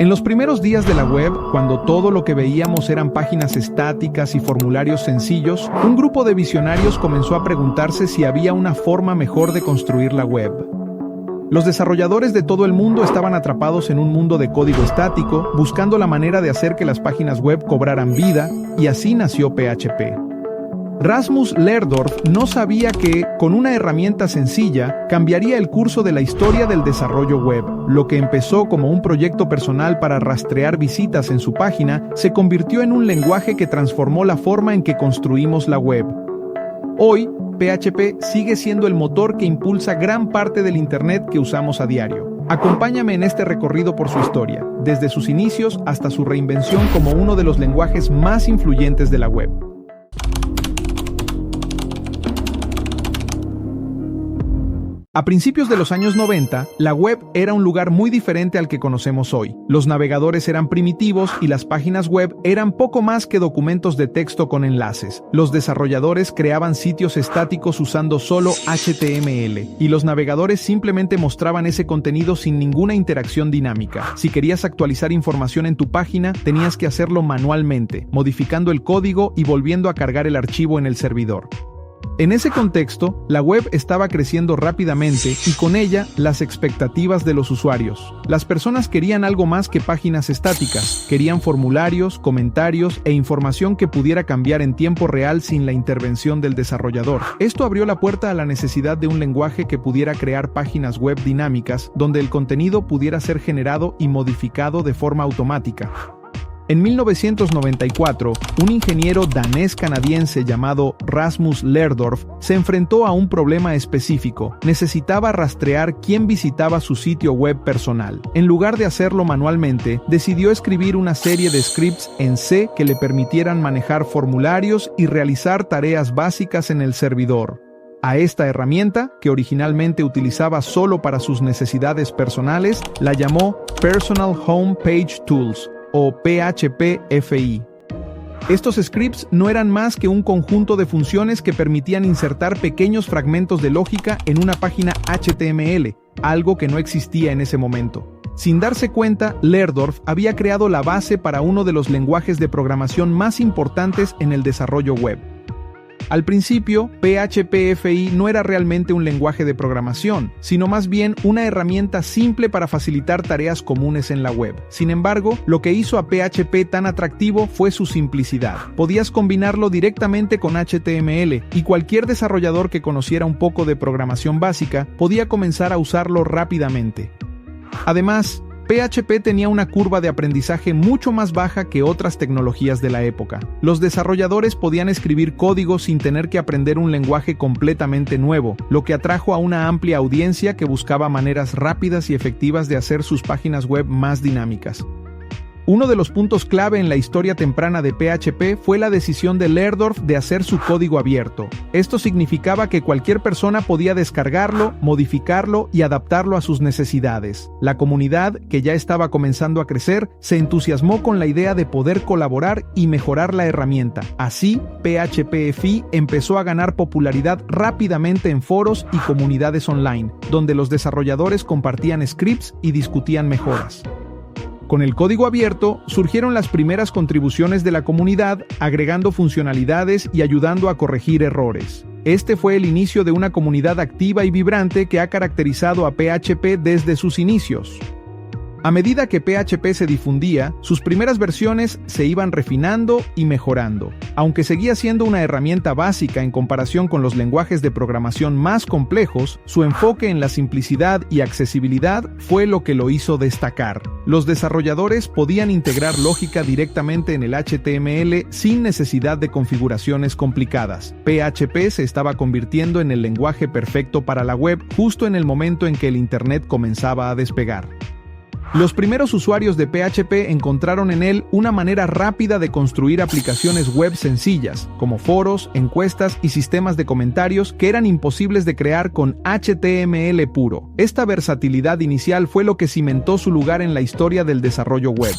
En los primeros días de la web, cuando todo lo que veíamos eran páginas estáticas y formularios sencillos, un grupo de visionarios comenzó a preguntarse si había una forma mejor de construir la web. Los desarrolladores de todo el mundo estaban atrapados en un mundo de código estático, buscando la manera de hacer que las páginas web cobraran vida, y así nació PHP. Rasmus Lerdorf no sabía que, con una herramienta sencilla, cambiaría el curso de la historia del desarrollo web. Lo que empezó como un proyecto personal para rastrear visitas en su página, se convirtió en un lenguaje que transformó la forma en que construimos la web. Hoy, PHP sigue siendo el motor que impulsa gran parte del Internet que usamos a diario. Acompáñame en este recorrido por su historia, desde sus inicios hasta su reinvención como uno de los lenguajes más influyentes de la web. A principios de los años 90, la web era un lugar muy diferente al que conocemos hoy. Los navegadores eran primitivos y las páginas web eran poco más que documentos de texto con enlaces. Los desarrolladores creaban sitios estáticos usando solo HTML, y los navegadores simplemente mostraban ese contenido sin ninguna interacción dinámica. Si querías actualizar información en tu página, tenías que hacerlo manualmente, modificando el código y volviendo a cargar el archivo en el servidor. En ese contexto, la web estaba creciendo rápidamente y con ella las expectativas de los usuarios. Las personas querían algo más que páginas estáticas, querían formularios, comentarios e información que pudiera cambiar en tiempo real sin la intervención del desarrollador. Esto abrió la puerta a la necesidad de un lenguaje que pudiera crear páginas web dinámicas, donde el contenido pudiera ser generado y modificado de forma automática. En 1994, un ingeniero danés-canadiense llamado Rasmus Lerdorf se enfrentó a un problema específico. Necesitaba rastrear quién visitaba su sitio web personal. En lugar de hacerlo manualmente, decidió escribir una serie de scripts en C que le permitieran manejar formularios y realizar tareas básicas en el servidor. A esta herramienta, que originalmente utilizaba solo para sus necesidades personales, la llamó Personal Home Page Tools, o PHP-FI. Estos scripts no eran más que un conjunto de funciones que permitían insertar pequeños fragmentos de lógica en una página HTML, algo que no existía en ese momento. Sin darse cuenta, Lerdorf había creado la base para uno de los lenguajes de programación más importantes en el desarrollo web. Al principio, PHP-FI no era realmente un lenguaje de programación, sino más bien una herramienta simple para facilitar tareas comunes en la web. Sin embargo, lo que hizo a PHP tan atractivo fue su simplicidad. Podías combinarlo directamente con HTML, y cualquier desarrollador que conociera un poco de programación básica podía comenzar a usarlo rápidamente. Además, PHP tenía una curva de aprendizaje mucho más baja que otras tecnologías de la época. Los desarrolladores podían escribir código sin tener que aprender un lenguaje completamente nuevo, lo que atrajo a una amplia audiencia que buscaba maneras rápidas y efectivas de hacer sus páginas web más dinámicas. Uno de los puntos clave en la historia temprana de PHP fue la decisión de Lerdorf de hacer su código abierto. Esto significaba que cualquier persona podía descargarlo, modificarlo y adaptarlo a sus necesidades. La comunidad, que ya estaba comenzando a crecer, se entusiasmó con la idea de poder colaborar y mejorar la herramienta. Así, PHP-FI empezó a ganar popularidad rápidamente en foros y comunidades online, donde los desarrolladores compartían scripts y discutían mejoras. Con el código abierto, surgieron las primeras contribuciones de la comunidad, agregando funcionalidades y ayudando a corregir errores. Este fue el inicio de una comunidad activa y vibrante que ha caracterizado a PHP desde sus inicios. A medida que PHP se difundía, sus primeras versiones se iban refinando y mejorando. Aunque seguía siendo una herramienta básica en comparación con los lenguajes de programación más complejos, su enfoque en la simplicidad y accesibilidad fue lo que lo hizo destacar. Los desarrolladores podían integrar lógica directamente en el HTML sin necesidad de configuraciones complicadas. PHP se estaba convirtiendo en el lenguaje perfecto para la web justo en el momento en que el Internet comenzaba a despegar. Los primeros usuarios de PHP encontraron en él una manera rápida de construir aplicaciones web sencillas, como foros, encuestas y sistemas de comentarios que eran imposibles de crear con HTML puro. Esta versatilidad inicial fue lo que cimentó su lugar en la historia del desarrollo web.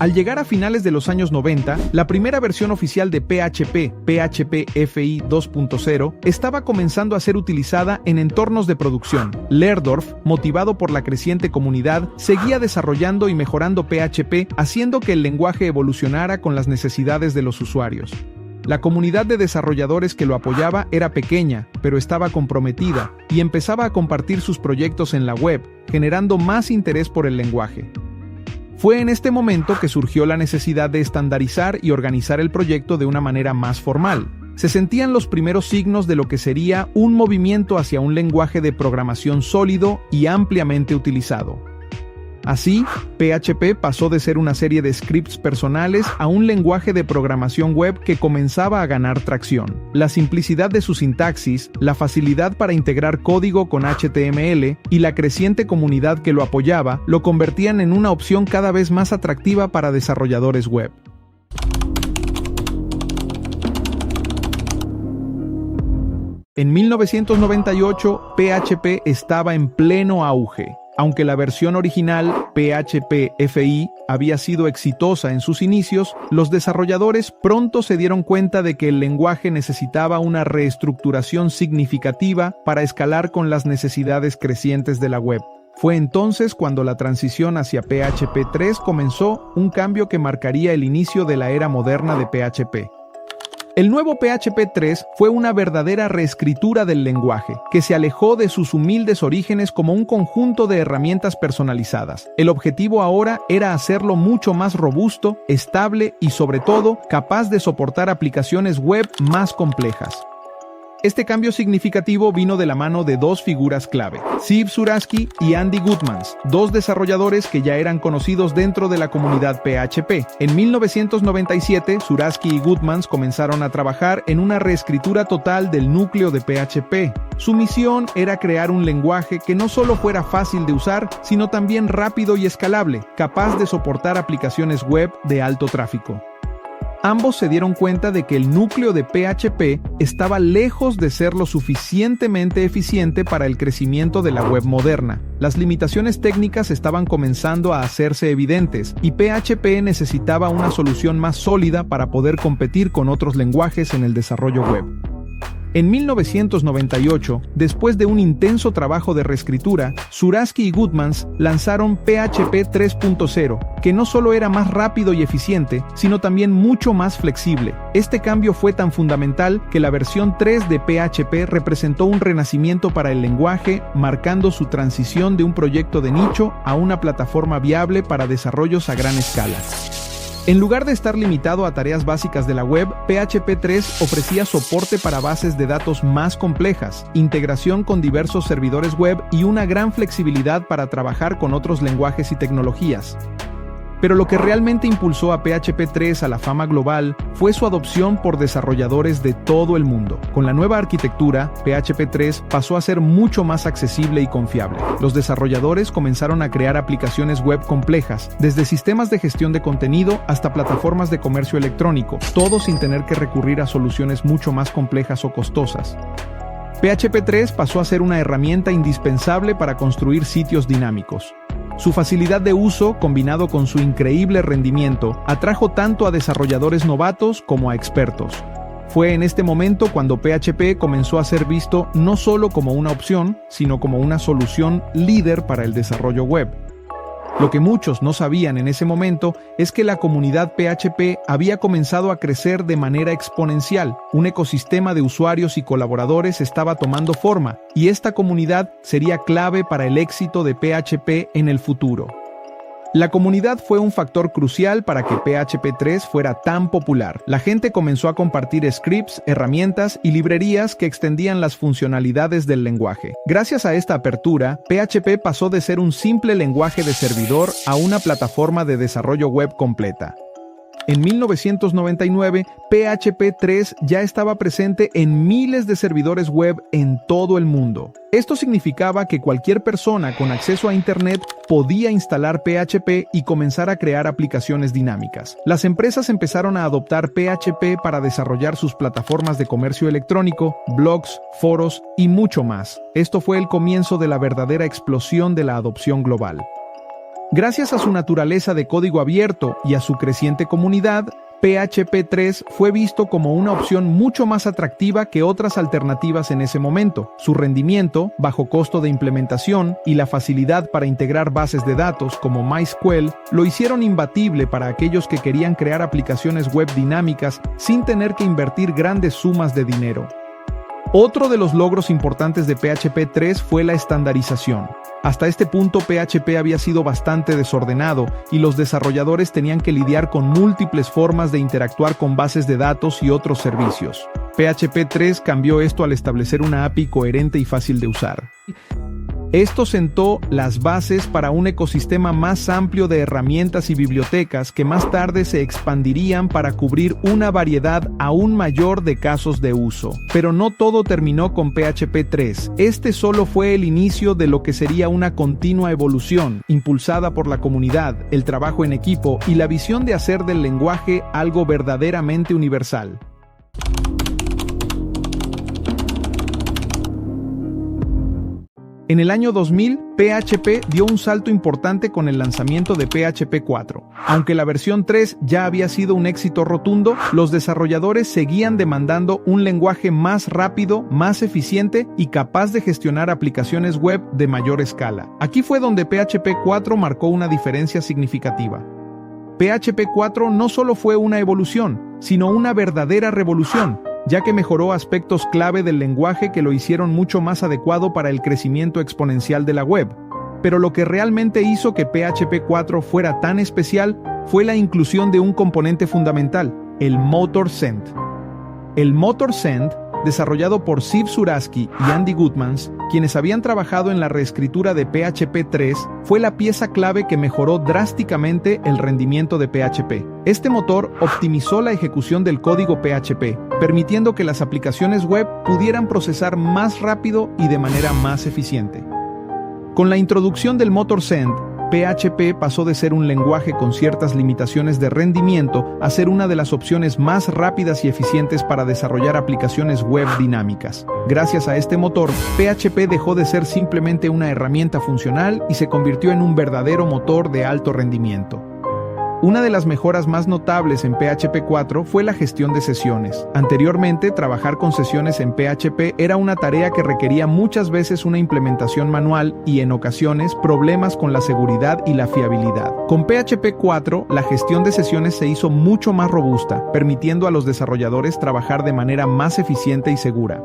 Al llegar a finales de los años 90, la primera versión oficial de PHP, PHP FI 2.0, estaba comenzando a ser utilizada en entornos de producción. Lehrdorf, motivado por la creciente comunidad, seguía desarrollando y mejorando PHP, haciendo que el lenguaje evolucionara con las necesidades de los usuarios. La comunidad de desarrolladores que lo apoyaba era pequeña, pero estaba comprometida, y empezaba a compartir sus proyectos en la web, generando más interés por el lenguaje. Fue en este momento que surgió la necesidad de estandarizar y organizar el proyecto de una manera más formal. Se sentían los primeros signos de lo que sería un movimiento hacia un lenguaje de programación sólido y ampliamente utilizado. Así, PHP pasó de ser una serie de scripts personales a un lenguaje de programación web que comenzaba a ganar tracción. La simplicidad de su sintaxis, la facilidad para integrar código con HTML y la creciente comunidad que lo apoyaba lo convertían en una opción cada vez más atractiva para desarrolladores web. En 1998, PHP estaba en pleno auge. Aunque la versión original, PHP FI, había sido exitosa en sus inicios, los desarrolladores pronto se dieron cuenta de que el lenguaje necesitaba una reestructuración significativa para escalar con las necesidades crecientes de la web. Fue entonces cuando la transición hacia PHP 3 comenzó, un cambio que marcaría el inicio de la era moderna de PHP. El nuevo PHP 3 fue una verdadera reescritura del lenguaje, que se alejó de sus humildes orígenes como un conjunto de herramientas personalizadas. El objetivo ahora era hacerlo mucho más robusto, estable y, sobre todo, capaz de soportar aplicaciones web más complejas. Este cambio significativo vino de la mano de dos figuras clave, Ziv Zurabsky y Andy Goodmans, dos desarrolladores que ya eran conocidos dentro de la comunidad PHP. En 1997, Zurabsky y Goodmans comenzaron a trabajar en una reescritura total del núcleo de PHP. Su misión era crear un lenguaje que no solo fuera fácil de usar, sino también rápido y escalable, capaz de soportar aplicaciones web de alto tráfico. Ambos se dieron cuenta de que el núcleo de PHP estaba lejos de ser lo suficientemente eficiente para el crecimiento de la web moderna. Las limitaciones técnicas estaban comenzando a hacerse evidentes y PHP necesitaba una solución más sólida para poder competir con otros lenguajes en el desarrollo web. En 1998, después de un intenso trabajo de reescritura, Zurabsky y Goodmans lanzaron PHP 3.0, que no solo era más rápido y eficiente, sino también mucho más flexible. Este cambio fue tan fundamental que la versión 3 de PHP representó un renacimiento para el lenguaje, marcando su transición de un proyecto de nicho a una plataforma viable para desarrollos a gran escala. En lugar de estar limitado a tareas básicas de la web, PHP 3 ofrecía soporte para bases de datos más complejas, integración con diversos servidores web y una gran flexibilidad para trabajar con otros lenguajes y tecnologías. Pero lo que realmente impulsó a PHP 3 a la fama global fue su adopción por desarrolladores de todo el mundo. Con la nueva arquitectura, PHP 3 pasó a ser mucho más accesible y confiable. Los desarrolladores comenzaron a crear aplicaciones web complejas, desde sistemas de gestión de contenido hasta plataformas de comercio electrónico, todo sin tener que recurrir a soluciones mucho más complejas o costosas. PHP 3 pasó a ser una herramienta indispensable para construir sitios dinámicos. Su facilidad de uso, combinado con su increíble rendimiento, atrajo tanto a desarrolladores novatos como a expertos. Fue en este momento cuando PHP comenzó a ser visto no solo como una opción, sino como una solución líder para el desarrollo web. Lo que muchos no sabían en ese momento es que la comunidad PHP había comenzado a crecer de manera exponencial. Un ecosistema de usuarios y colaboradores estaba tomando forma, y esta comunidad sería clave para el éxito de PHP en el futuro. La comunidad fue un factor crucial para que PHP 3 fuera tan popular. La gente comenzó a compartir scripts, herramientas y librerías que extendían las funcionalidades del lenguaje. Gracias a esta apertura, PHP pasó de ser un simple lenguaje de servidor a una plataforma de desarrollo web completa. En 1999, PHP 3 ya estaba presente en miles de servidores web en todo el mundo. Esto significaba que cualquier persona con acceso a Internet podía instalar PHP y comenzar a crear aplicaciones dinámicas. Las empresas empezaron a adoptar PHP para desarrollar sus plataformas de comercio electrónico, blogs, foros y mucho más. Esto fue el comienzo de la verdadera explosión de la adopción global. Gracias a su naturaleza de código abierto y a su creciente comunidad, PHP 3 fue visto como una opción mucho más atractiva que otras alternativas en ese momento. Su rendimiento, bajo costo de implementación y la facilidad para integrar bases de datos como MySQL lo hicieron imbatible para aquellos que querían crear aplicaciones web dinámicas sin tener que invertir grandes sumas de dinero. Otro de los logros importantes de PHP 3 fue la estandarización. Hasta este punto PHP había sido bastante desordenado y los desarrolladores tenían que lidiar con múltiples formas de interactuar con bases de datos y otros servicios. PHP 3 cambió esto al establecer una API coherente y fácil de usar. Esto sentó las bases para un ecosistema más amplio de herramientas y bibliotecas que más tarde se expandirían para cubrir una variedad aún mayor de casos de uso. Pero no todo terminó con PHP 3. Este solo fue el inicio de lo que sería una continua evolución, impulsada por la comunidad, el trabajo en equipo y la visión de hacer del lenguaje algo verdaderamente universal. En el año 2000, PHP dio un salto importante con el lanzamiento de PHP 4. Aunque la versión 3 ya había sido un éxito rotundo, los desarrolladores seguían demandando un lenguaje más rápido, más eficiente y capaz de gestionar aplicaciones web de mayor escala. Aquí fue donde PHP 4 marcó una diferencia significativa. PHP 4 no solo fue una evolución, sino una verdadera revolución, ya que mejoró aspectos clave del lenguaje que lo hicieron mucho más adecuado para el crecimiento exponencial de la web. Pero lo que realmente hizo que PHP 4 fuera tan especial fue la inclusión de un componente fundamental, el Motor-Send. El Motor-Send, desarrollado por Ziv Zurasky y Andy Goodmans, quienes habían trabajado en la reescritura de PHP 3, fue la pieza clave que mejoró drásticamente el rendimiento de PHP. Este motor optimizó la ejecución del código PHP, permitiendo que las aplicaciones web pudieran procesar más rápido y de manera más eficiente. Con la introducción del Motor-Send, PHP pasó de ser un lenguaje con ciertas limitaciones de rendimiento a ser una de las opciones más rápidas y eficientes para desarrollar aplicaciones web dinámicas. Gracias a este motor, PHP dejó de ser simplemente una herramienta funcional y se convirtió en un verdadero motor de alto rendimiento. Una de las mejoras más notables en PHP 4 fue la gestión de sesiones. Anteriormente, trabajar con sesiones en PHP era una tarea que requería muchas veces una implementación manual y, en ocasiones, problemas con la seguridad y la fiabilidad. Con PHP 4, la gestión de sesiones se hizo mucho más robusta, permitiendo a los desarrolladores trabajar de manera más eficiente y segura.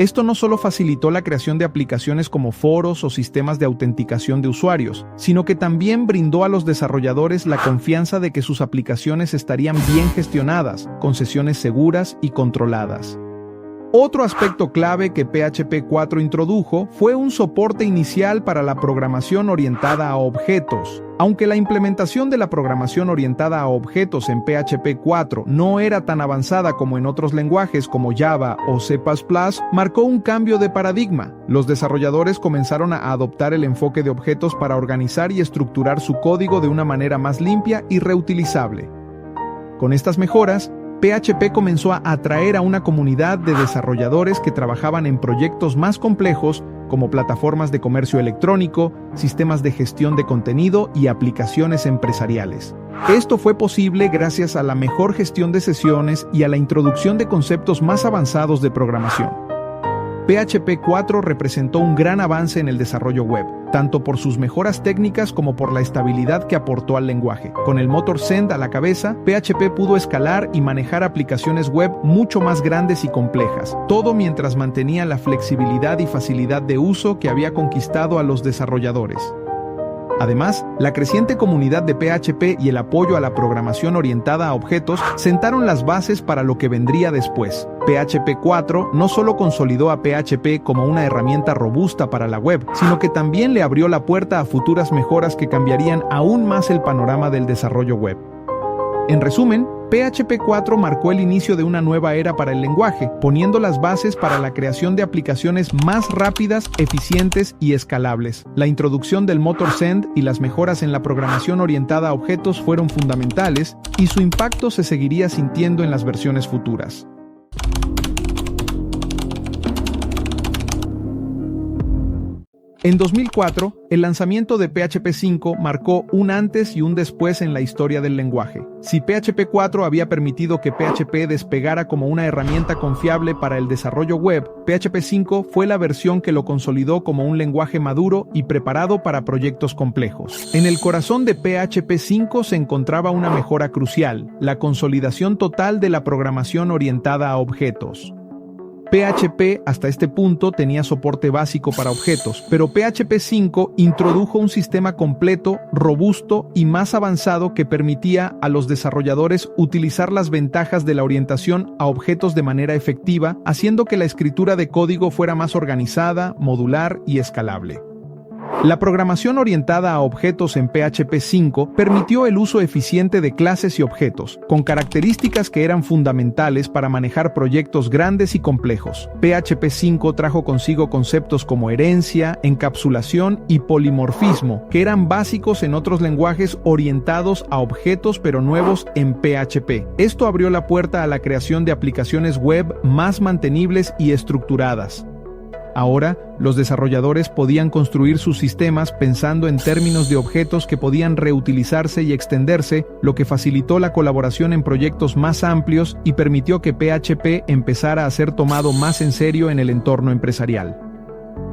Esto no solo facilitó la creación de aplicaciones como foros o sistemas de autenticación de usuarios, sino que también brindó a los desarrolladores la confianza de que sus aplicaciones estarían bien gestionadas, con sesiones seguras y controladas. Otro aspecto clave que PHP 4 introdujo fue un soporte inicial para la programación orientada a objetos. Aunque la implementación de la programación orientada a objetos en PHP 4 no era tan avanzada como en otros lenguajes como Java o C++, marcó un cambio de paradigma. Los desarrolladores comenzaron a adoptar el enfoque de objetos para organizar y estructurar su código de una manera más limpia y reutilizable. Con estas mejoras, PHP comenzó a atraer a una comunidad de desarrolladores que trabajaban en proyectos más complejos como plataformas de comercio electrónico, sistemas de gestión de contenido y aplicaciones empresariales. Esto fue posible gracias a la mejor gestión de sesiones y a la introducción de conceptos más avanzados de programación. PHP 4 representó un gran avance en el desarrollo web, tanto por sus mejoras técnicas como por la estabilidad que aportó al lenguaje. Con el Motor-Send a la cabeza, PHP pudo escalar y manejar aplicaciones web mucho más grandes y complejas, todo mientras mantenía la flexibilidad y facilidad de uso que había conquistado a los desarrolladores. Además, la creciente comunidad de PHP y el apoyo a la programación orientada a objetos sentaron las bases para lo que vendría después. PHP 4 no solo consolidó a PHP como una herramienta robusta para la web, sino que también le abrió la puerta a futuras mejoras que cambiarían aún más el panorama del desarrollo web. En resumen, PHP 4 marcó el inicio de una nueva era para el lenguaje, poniendo las bases para la creación de aplicaciones más rápidas, eficientes y escalables. La introducción del Motor-Send y las mejoras en la programación orientada a objetos fueron fundamentales, y su impacto se seguiría sintiendo en las versiones futuras. En 2004, el lanzamiento de PHP 5 marcó un antes y un después en la historia del lenguaje. Si PHP 4 había permitido que PHP despegara como una herramienta confiable para el desarrollo web, PHP 5 fue la versión que lo consolidó como un lenguaje maduro y preparado para proyectos complejos. En el corazón de PHP 5 se encontraba una mejora crucial: la consolidación total de la programación orientada a objetos. PHP hasta este punto tenía soporte básico para objetos, pero PHP 5 introdujo un sistema completo, robusto y más avanzado que permitía a los desarrolladores utilizar las ventajas de la orientación a objetos de manera efectiva, haciendo que la escritura de código fuera más organizada, modular y escalable. La programación orientada a objetos en PHP 5 permitió el uso eficiente de clases y objetos, con características que eran fundamentales para manejar proyectos grandes y complejos. PHP 5 trajo consigo conceptos como herencia, encapsulación y polimorfismo, que eran básicos en otros lenguajes orientados a objetos pero nuevos en PHP. Esto abrió la puerta a la creación de aplicaciones web más mantenibles y estructuradas. Ahora, los desarrolladores podían construir sus sistemas pensando en términos de objetos que podían reutilizarse y extenderse, lo que facilitó la colaboración en proyectos más amplios y permitió que PHP empezara a ser tomado más en serio en el entorno empresarial.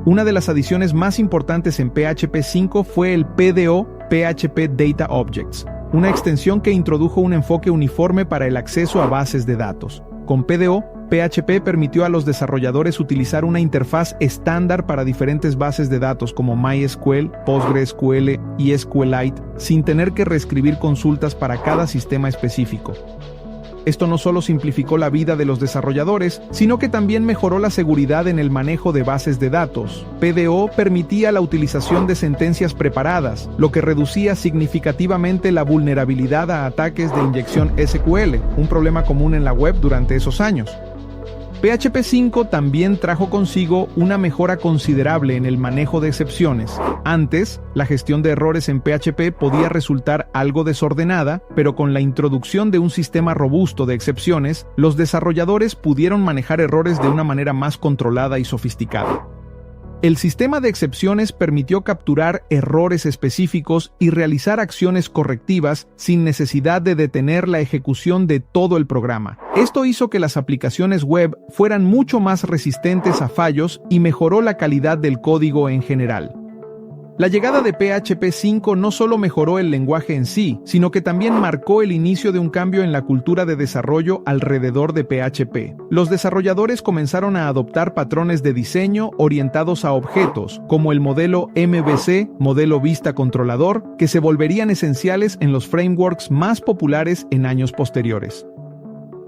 Una de las adiciones más importantes en PHP 5 fue el PDO, PHP Data Objects, una extensión que introdujo un enfoque uniforme para el acceso a bases de datos. Con PDO, PHP permitió a los desarrolladores utilizar una interfaz estándar para diferentes bases de datos como MySQL, PostgreSQL y SQLite, sin tener que reescribir consultas para cada sistema específico. Esto no solo simplificó la vida de los desarrolladores, sino que también mejoró la seguridad en el manejo de bases de datos. PDO permitía la utilización de sentencias preparadas, lo que reducía significativamente la vulnerabilidad a ataques de inyección SQL, un problema común en la web durante esos años. PHP 5 también trajo consigo una mejora considerable en el manejo de excepciones. Antes, la gestión de errores en PHP podía resultar algo desordenada, pero con la introducción de un sistema robusto de excepciones, los desarrolladores pudieron manejar errores de una manera más controlada y sofisticada. El sistema de excepciones permitió capturar errores específicos y realizar acciones correctivas sin necesidad de detener la ejecución de todo el programa. Esto hizo que las aplicaciones web fueran mucho más resistentes a fallos y mejoró la calidad del código en general. La llegada de PHP 5 no solo mejoró el lenguaje en sí, sino que también marcó el inicio de un cambio en la cultura de desarrollo alrededor de PHP. Los desarrolladores comenzaron a adoptar patrones de diseño orientados a objetos, como el modelo MVC, modelo Vista Controlador, que se volverían esenciales en los frameworks más populares en años posteriores.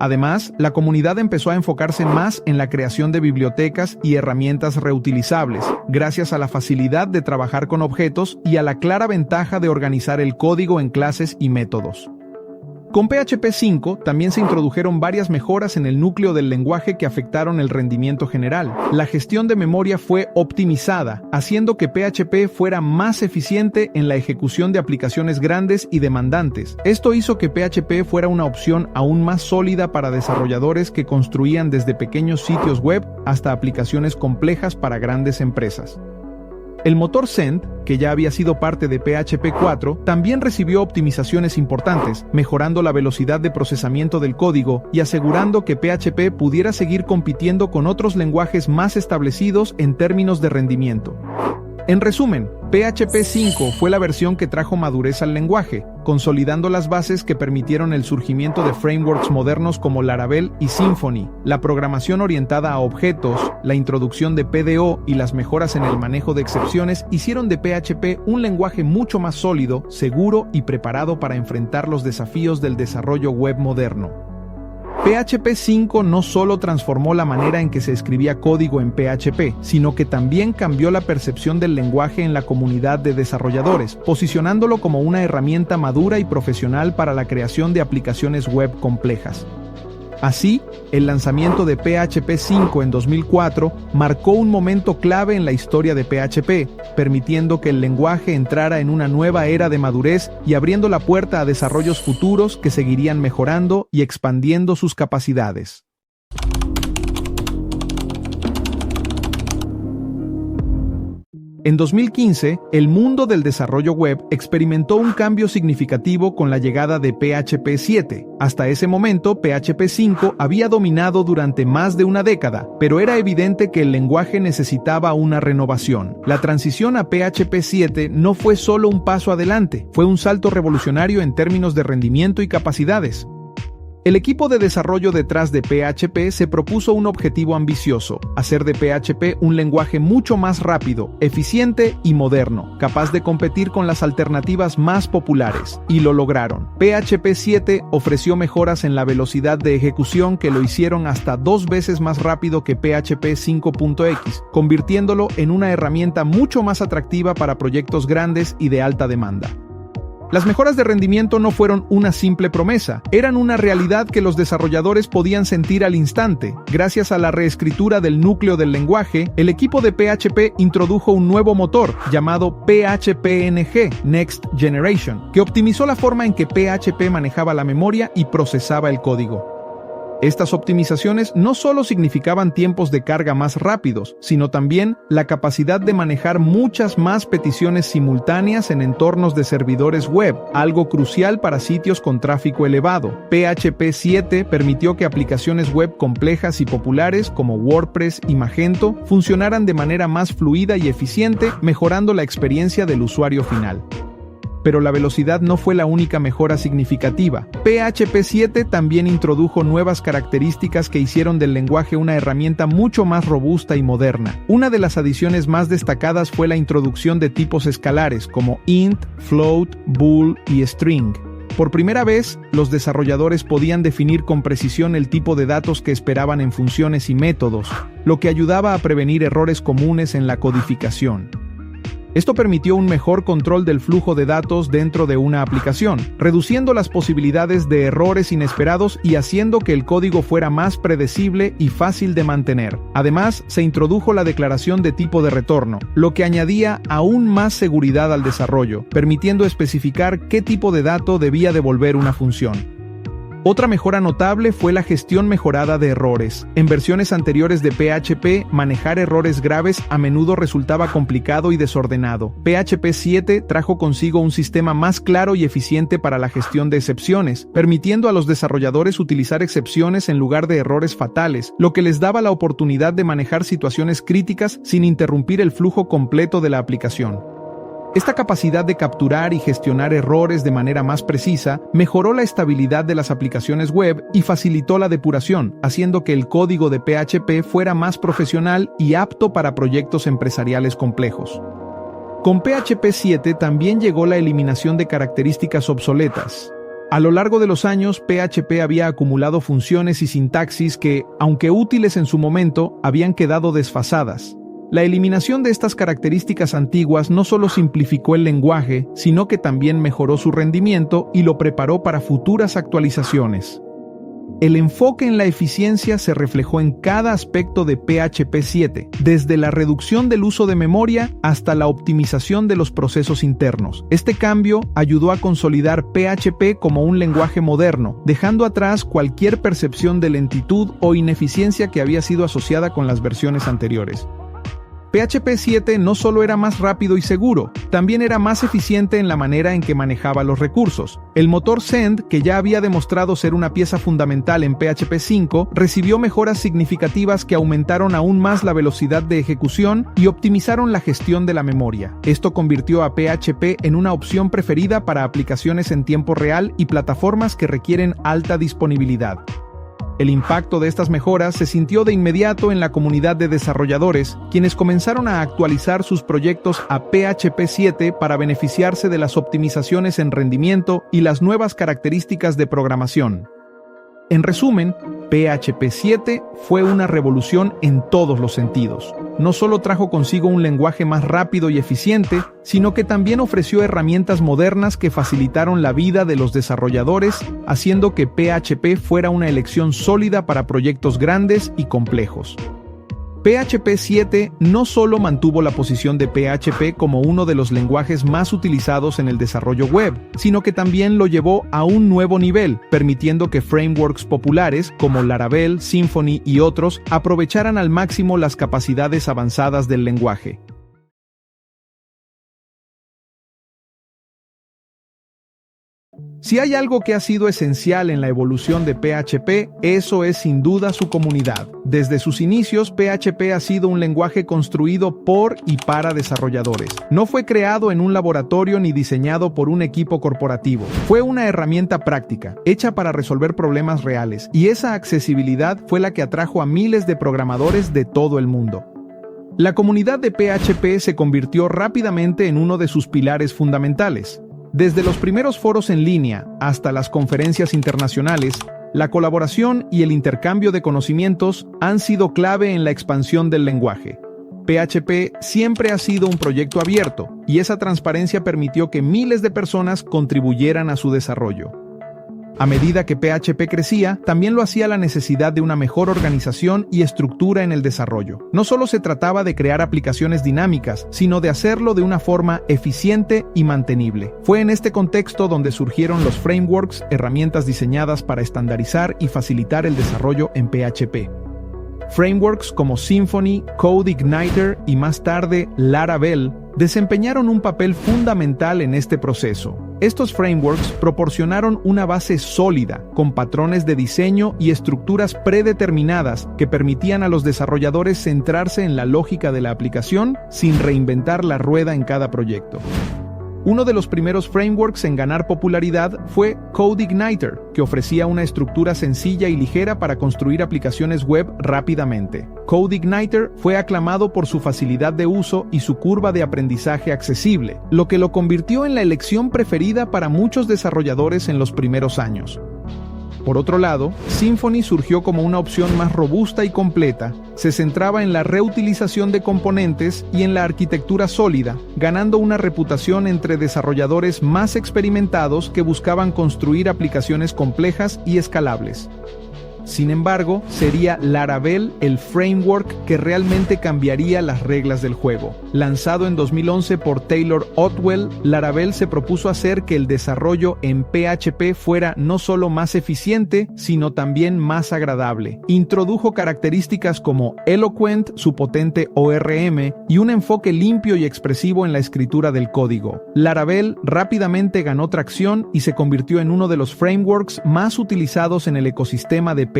Además, la comunidad empezó a enfocarse más en la creación de bibliotecas y herramientas reutilizables, gracias a la facilidad de trabajar con objetos y a la clara ventaja de organizar el código en clases y métodos. Con PHP 5 también se introdujeron varias mejoras en el núcleo del lenguaje que afectaron el rendimiento general. La gestión de memoria fue optimizada, haciendo que PHP fuera más eficiente en la ejecución de aplicaciones grandes y demandantes. Esto hizo que PHP fuera una opción aún más sólida para desarrolladores que construían desde pequeños sitios web hasta aplicaciones complejas para grandes empresas. El motor Zend, que ya había sido parte de PHP 4, también recibió optimizaciones importantes, mejorando la velocidad de procesamiento del código y asegurando que PHP pudiera seguir compitiendo con otros lenguajes más establecidos en términos de rendimiento. En resumen, PHP 5 fue la versión que trajo madurez al lenguaje, consolidando las bases que permitieron el surgimiento de frameworks modernos como Laravel y Symfony. La programación orientada a objetos, la introducción de PDO y las mejoras en el manejo de excepciones hicieron de PHP un lenguaje mucho más sólido, seguro y preparado para enfrentar los desafíos del desarrollo web moderno. PHP 5 no solo transformó la manera en que se escribía código en PHP, sino que también cambió la percepción del lenguaje en la comunidad de desarrolladores, posicionándolo como una herramienta madura y profesional para la creación de aplicaciones web complejas. Así, el lanzamiento de PHP 5 en 2004 marcó un momento clave en la historia de PHP, permitiendo que el lenguaje entrara en una nueva era de madurez y abriendo la puerta a desarrollos futuros que seguirían mejorando y expandiendo sus capacidades. En 2015, el mundo del desarrollo web experimentó un cambio significativo con la llegada de PHP 7. Hasta ese momento, PHP 5 había dominado durante más de una década, pero era evidente que el lenguaje necesitaba una renovación. La transición a PHP 7 no fue solo un paso adelante, fue un salto revolucionario en términos de rendimiento y capacidades. El equipo de desarrollo detrás de PHP se propuso un objetivo ambicioso: hacer de PHP un lenguaje mucho más rápido, eficiente y moderno, capaz de competir con las alternativas más populares. Y lo lograron. PHP 7 ofreció mejoras en la velocidad de ejecución que lo hicieron hasta 2 veces más rápido que PHP 5.x, convirtiéndolo en una herramienta mucho más atractiva para proyectos grandes y de alta demanda. Las mejoras de rendimiento no fueron una simple promesa, eran una realidad que los desarrolladores podían sentir al instante. Gracias a la reescritura del núcleo del lenguaje, el equipo de PHP introdujo un nuevo motor llamado PHPNG Next Generation, que optimizó la forma en que PHP manejaba la memoria y procesaba el código. Estas optimizaciones no solo significaban tiempos de carga más rápidos, sino también la capacidad de manejar muchas más peticiones simultáneas en entornos de servidores web, algo crucial para sitios con tráfico elevado. PHP 7 permitió que aplicaciones web complejas y populares como WordPress y Magento funcionaran de manera más fluida y eficiente, mejorando la experiencia del usuario final. Pero la velocidad no fue la única mejora significativa. PHP 7 también introdujo nuevas características que hicieron del lenguaje una herramienta mucho más robusta y moderna. Una de las adiciones más destacadas fue la introducción de tipos escalares como int, float, bool y string. Por primera vez, los desarrolladores podían definir con precisión el tipo de datos que esperaban en funciones y métodos, lo que ayudaba a prevenir errores comunes en la codificación. Esto permitió un mejor control del flujo de datos dentro de una aplicación, reduciendo las posibilidades de errores inesperados y haciendo que el código fuera más predecible y fácil de mantener. Además, se introdujo la declaración de tipo de retorno, lo que añadía aún más seguridad al desarrollo, permitiendo especificar qué tipo de dato debía devolver una función. Otra mejora notable fue la gestión mejorada de errores. En versiones anteriores de PHP, manejar errores graves a menudo resultaba complicado y desordenado. PHP 7 trajo consigo un sistema más claro y eficiente para la gestión de excepciones, permitiendo a los desarrolladores utilizar excepciones en lugar de errores fatales, lo que les daba la oportunidad de manejar situaciones críticas sin interrumpir el flujo completo de la aplicación. Esta capacidad de capturar y gestionar errores de manera más precisa mejoró la estabilidad de las aplicaciones web y facilitó la depuración, haciendo que el código de PHP fuera más profesional y apto para proyectos empresariales complejos. Con PHP 7 también llegó la eliminación de características obsoletas. A lo largo de los años, PHP había acumulado funciones y sintaxis que, aunque útiles en su momento, habían quedado desfasadas. La eliminación de estas características antiguas no solo simplificó el lenguaje, sino que también mejoró su rendimiento y lo preparó para futuras actualizaciones. El enfoque en la eficiencia se reflejó en cada aspecto de PHP 7, desde la reducción del uso de memoria hasta la optimización de los procesos internos. Este cambio ayudó a consolidar PHP como un lenguaje moderno, dejando atrás cualquier percepción de lentitud o ineficiencia que había sido asociada con las versiones anteriores. PHP 7 no solo era más rápido y seguro, también era más eficiente en la manera en que manejaba los recursos. El motor Send, que ya había demostrado ser una pieza fundamental en PHP 5, recibió mejoras significativas que aumentaron aún más la velocidad de ejecución y optimizaron la gestión de la memoria. Esto convirtió a PHP en una opción preferida para aplicaciones en tiempo real y plataformas que requieren alta disponibilidad. El impacto de estas mejoras se sintió de inmediato en la comunidad de desarrolladores, quienes comenzaron a actualizar sus proyectos a PHP 7 para beneficiarse de las optimizaciones en rendimiento y las nuevas características de programación. En resumen, PHP 7 fue una revolución en todos los sentidos. No solo trajo consigo un lenguaje más rápido y eficiente, sino que también ofreció herramientas modernas que facilitaron la vida de los desarrolladores, haciendo que PHP fuera una elección sólida para proyectos grandes y complejos. PHP 7 no solo mantuvo la posición de PHP como uno de los lenguajes más utilizados en el desarrollo web, sino que también lo llevó a un nuevo nivel, permitiendo que frameworks populares como Laravel, Symfony y otros aprovecharan al máximo las capacidades avanzadas del lenguaje. Si hay algo que ha sido esencial en la evolución de PHP, eso es sin duda su comunidad. Desde sus inicios, PHP ha sido un lenguaje construido por y para desarrolladores. No fue creado en un laboratorio ni diseñado por un equipo corporativo. Fue una herramienta práctica, hecha para resolver problemas reales, y esa accesibilidad fue la que atrajo a miles de programadores de todo el mundo. La comunidad de PHP se convirtió rápidamente en uno de sus pilares fundamentales. Desde los primeros foros en línea hasta las conferencias internacionales, la colaboración y el intercambio de conocimientos han sido clave en la expansión del lenguaje. PHP siempre ha sido un proyecto abierto, y esa transparencia permitió que miles de personas contribuyeran a su desarrollo. A medida que PHP crecía, también lo hacía la necesidad de una mejor organización y estructura en el desarrollo. No solo se trataba de crear aplicaciones dinámicas, sino de hacerlo de una forma eficiente y mantenible. Fue en este contexto donde surgieron los frameworks, herramientas diseñadas para estandarizar y facilitar el desarrollo en PHP. Frameworks como Symfony, CodeIgniter y más tarde Laravel desempeñaron un papel fundamental en este proceso. Estos frameworks proporcionaron una base sólida, con patrones de diseño y estructuras predeterminadas que permitían a los desarrolladores centrarse en la lógica de la aplicación sin reinventar la rueda en cada proyecto. Uno de los primeros frameworks en ganar popularidad fue CodeIgniter, que ofrecía una estructura sencilla y ligera para construir aplicaciones web rápidamente. CodeIgniter fue aclamado por su facilidad de uso y su curva de aprendizaje accesible, lo que lo convirtió en la elección preferida para muchos desarrolladores en los primeros años. Por otro lado, Symfony surgió como una opción más robusta y completa, se centraba en la reutilización de componentes y en la arquitectura sólida, ganando una reputación entre desarrolladores más experimentados que buscaban construir aplicaciones complejas y escalables. Sin embargo, sería Laravel el framework que realmente cambiaría las reglas del juego. Lanzado en 2011 por Taylor Otwell, Laravel se propuso hacer que el desarrollo en PHP fuera no solo más eficiente, sino también más agradable. Introdujo características como Eloquent, su potente ORM, y un enfoque limpio y expresivo en la escritura del código. Laravel rápidamente ganó tracción y se convirtió en uno de los frameworks más utilizados en el ecosistema de PHP.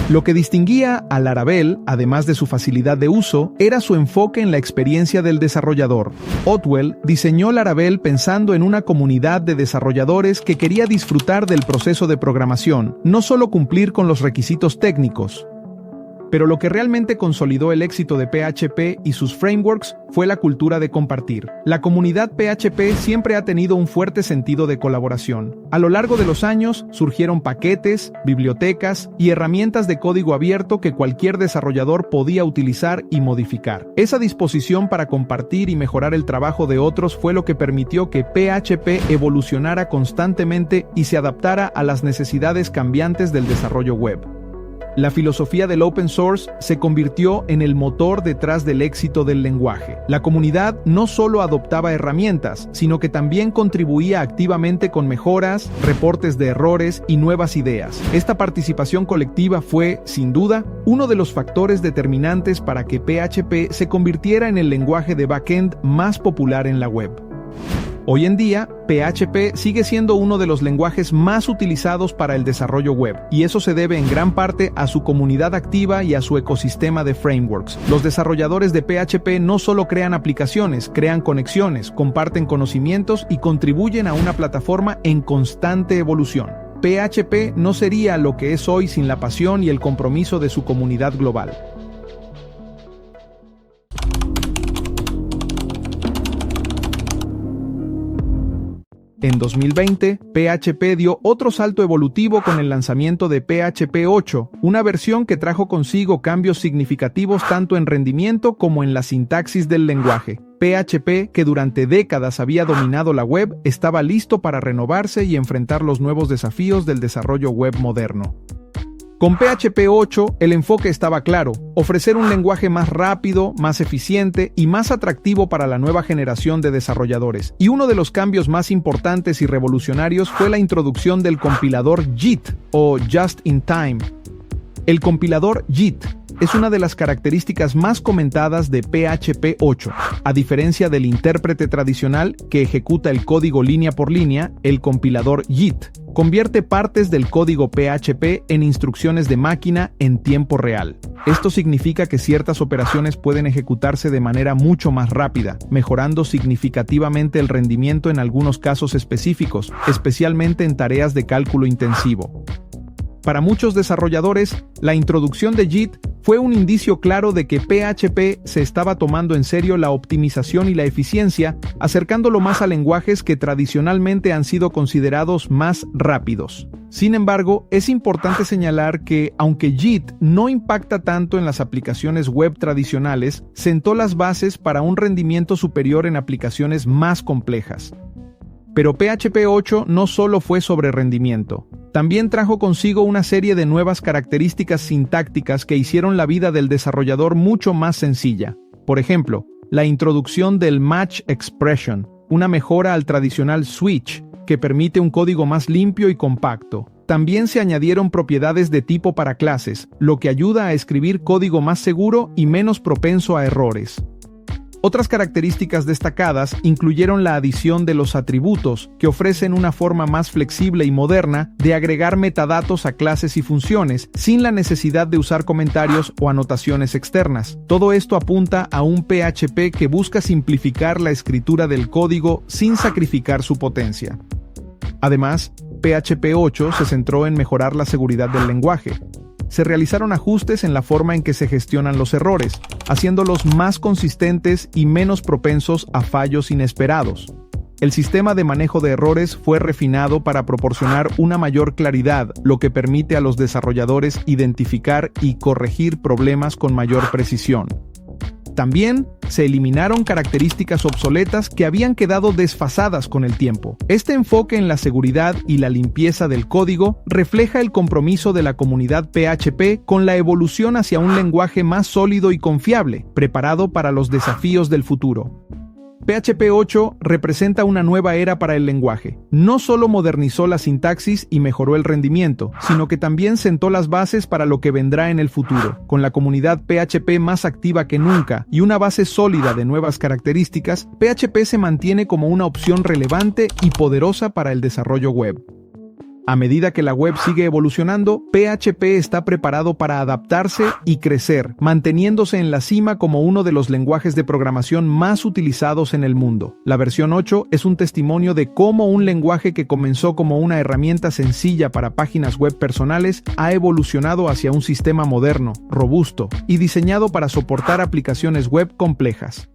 Lo que distinguía a Laravel, además de su facilidad de uso, era su enfoque en la experiencia del desarrollador. Otwell diseñó Laravel pensando en una comunidad de desarrolladores que quería disfrutar del proceso de programación, no solo cumplir con los requisitos técnicos. Pero lo que realmente consolidó el éxito de PHP y sus frameworks fue la cultura de compartir. La comunidad PHP siempre ha tenido un fuerte sentido de colaboración. A lo largo de los años surgieron paquetes, bibliotecas y herramientas de código abierto que cualquier desarrollador podía utilizar y modificar. Esa disposición para compartir y mejorar el trabajo de otros fue lo que permitió que PHP evolucionara constantemente y se adaptara a las necesidades cambiantes del desarrollo web. La filosofía del open source se convirtió en el motor detrás del éxito del lenguaje. La comunidad no solo adoptaba herramientas, sino que también contribuía activamente con mejoras, reportes de errores y nuevas ideas. Esta participación colectiva fue, sin duda, uno de los factores determinantes para que PHP se convirtiera en el lenguaje de backend más popular en la web. Hoy en día, PHP sigue siendo uno de los lenguajes más utilizados para el desarrollo web, y eso se debe en gran parte a su comunidad activa y a su ecosistema de frameworks. Los desarrolladores de PHP no solo crean aplicaciones, crean conexiones, comparten conocimientos y contribuyen a una plataforma en constante evolución. PHP no sería lo que es hoy sin la pasión y el compromiso de su comunidad global. En 2020, PHP dio otro salto evolutivo con el lanzamiento de PHP 8, una versión que trajo consigo cambios significativos tanto en rendimiento como en la sintaxis del lenguaje. PHP, que durante décadas había dominado la web, estaba listo para renovarse y enfrentar los nuevos desafíos del desarrollo web moderno. Con PHP 8, el enfoque estaba claro: ofrecer un lenguaje más rápido, más eficiente y más atractivo para la nueva generación de desarrolladores. Y uno de los cambios más importantes y revolucionarios fue la introducción del compilador JIT, o Just in Time. El compilador JIT es una de las características más comentadas de PHP 8. A diferencia del intérprete tradicional que ejecuta el código línea por línea, el compilador JIT convierte partes del código PHP en instrucciones de máquina en tiempo real. Esto significa que ciertas operaciones pueden ejecutarse de manera mucho más rápida, mejorando significativamente el rendimiento en algunos casos específicos, especialmente en tareas de cálculo intensivo. Para muchos desarrolladores, la introducción de JIT fue un indicio claro de que PHP se estaba tomando en serio la optimización y la eficiencia, acercándolo más a lenguajes que tradicionalmente han sido considerados más rápidos. Sin embargo, es importante señalar que, aunque JIT no impacta tanto en las aplicaciones web tradicionales, sentó las bases para un rendimiento superior en aplicaciones más complejas. Pero PHP 8 no solo fue sobre rendimiento. También trajo consigo una serie de nuevas características sintácticas que hicieron la vida del desarrollador mucho más sencilla. Por ejemplo, la introducción del Match Expression, una mejora al tradicional switch, que permite un código más limpio y compacto. También se añadieron propiedades de tipo para clases, lo que ayuda a escribir código más seguro y menos propenso a errores. Otras características destacadas incluyeron la adición de los atributos, que ofrecen una forma más flexible y moderna de agregar metadatos a clases y funciones, sin la necesidad de usar comentarios o anotaciones externas. Todo esto apunta a un PHP que busca simplificar la escritura del código sin sacrificar su potencia. Además, PHP 8 se centró en mejorar la seguridad del lenguaje. Se realizaron ajustes en la forma en que se gestionan los errores, haciéndolos más consistentes y menos propensos a fallos inesperados. El sistema de manejo de errores fue refinado para proporcionar una mayor claridad, lo que permite a los desarrolladores identificar y corregir problemas con mayor precisión. También se eliminaron características obsoletas que habían quedado desfasadas con el tiempo. Este enfoque en la seguridad y la limpieza del código refleja el compromiso de la comunidad PHP con la evolución hacia un lenguaje más sólido y confiable, preparado para los desafíos del futuro. PHP 8 representa una nueva era para el lenguaje. No solo modernizó la sintaxis y mejoró el rendimiento, sino que también sentó las bases para lo que vendrá en el futuro. Con la comunidad PHP más activa que nunca y una base sólida de nuevas características, PHP se mantiene como una opción relevante y poderosa para el desarrollo web. A medida que la web sigue evolucionando, PHP está preparado para adaptarse y crecer, manteniéndose en la cima como uno de los lenguajes de programación más utilizados en el mundo. La versión 8 es un testimonio de cómo un lenguaje que comenzó como una herramienta sencilla para páginas web personales ha evolucionado hacia un sistema moderno, robusto y diseñado para soportar aplicaciones web complejas.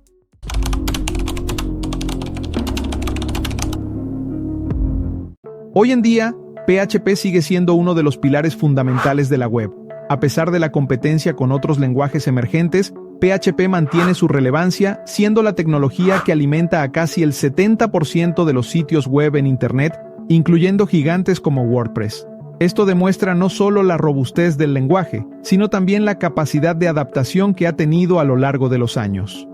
Hoy en día, PHP sigue siendo uno de los pilares fundamentales de la web. A pesar de la competencia con otros lenguajes emergentes, PHP mantiene su relevancia, siendo la tecnología que alimenta a casi el 70% de los sitios web en Internet, incluyendo gigantes como WordPress. Esto demuestra no solo la robustez del lenguaje, sino también la capacidad de adaptación que ha tenido a lo largo de los años.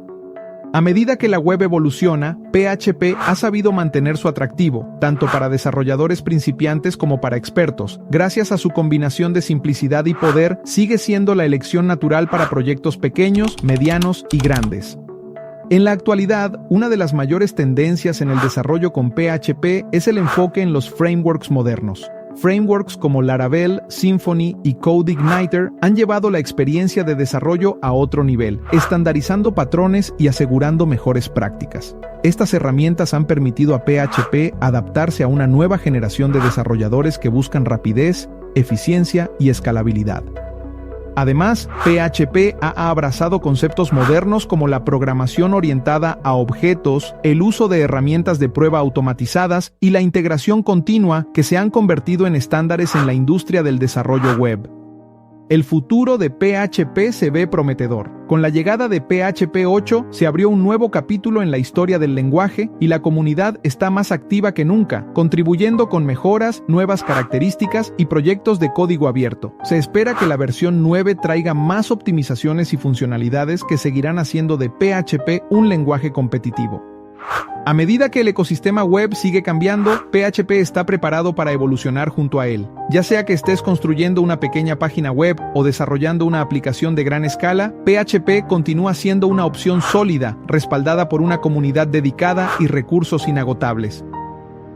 A medida que la web evoluciona, PHP ha sabido mantener su atractivo, tanto para desarrolladores principiantes como para expertos. Gracias a su combinación de simplicidad y poder, sigue siendo la elección natural para proyectos pequeños, medianos y grandes. En la actualidad, una de las mayores tendencias en el desarrollo con PHP es el enfoque en los frameworks modernos. Frameworks como Laravel, Symfony y CodeIgniter han llevado la experiencia de desarrollo a otro nivel, estandarizando patrones y asegurando mejores prácticas. Estas herramientas han permitido a PHP adaptarse a una nueva generación de desarrolladores que buscan rapidez, eficiencia y escalabilidad. Además, PHP ha abrazado conceptos modernos como la programación orientada a objetos, el uso de herramientas de prueba automatizadas y la integración continua que se han convertido en estándares en la industria del desarrollo web. El futuro de PHP se ve prometedor. Con la llegada de PHP 8 se abrió un nuevo capítulo en la historia del lenguaje y la comunidad está más activa que nunca, contribuyendo con mejoras, nuevas características y proyectos de código abierto. Se espera que la versión 9 traiga más optimizaciones y funcionalidades que seguirán haciendo de PHP un lenguaje competitivo. A medida que el ecosistema web sigue cambiando, PHP está preparado para evolucionar junto a él. Ya sea que estés construyendo una pequeña página web o desarrollando una aplicación de gran escala, PHP continúa siendo una opción sólida, respaldada por una comunidad dedicada y recursos inagotables.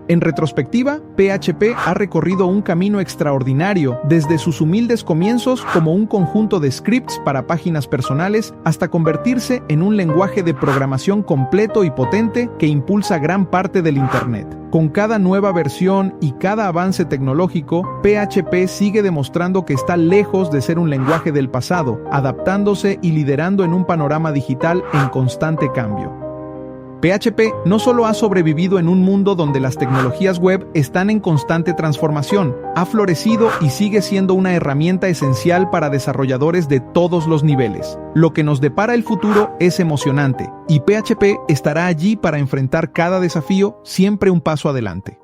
En retrospectiva, PHP ha recorrido un camino extraordinario desde sus humildes comienzos como un conjunto de scripts para páginas personales hasta convertirse en un lenguaje de programación completo y potente que impulsa gran parte del Internet. Con cada nueva versión y cada avance tecnológico, PHP sigue demostrando que está lejos de ser un lenguaje del pasado, adaptándose y liderando en un panorama digital en constante cambio. PHP no solo ha sobrevivido en un mundo donde las tecnologías web están en constante transformación, ha florecido y sigue siendo una herramienta esencial para desarrolladores de todos los niveles. Lo que nos depara el futuro es emocionante, y PHP estará allí para enfrentar cada desafío, siempre un paso adelante.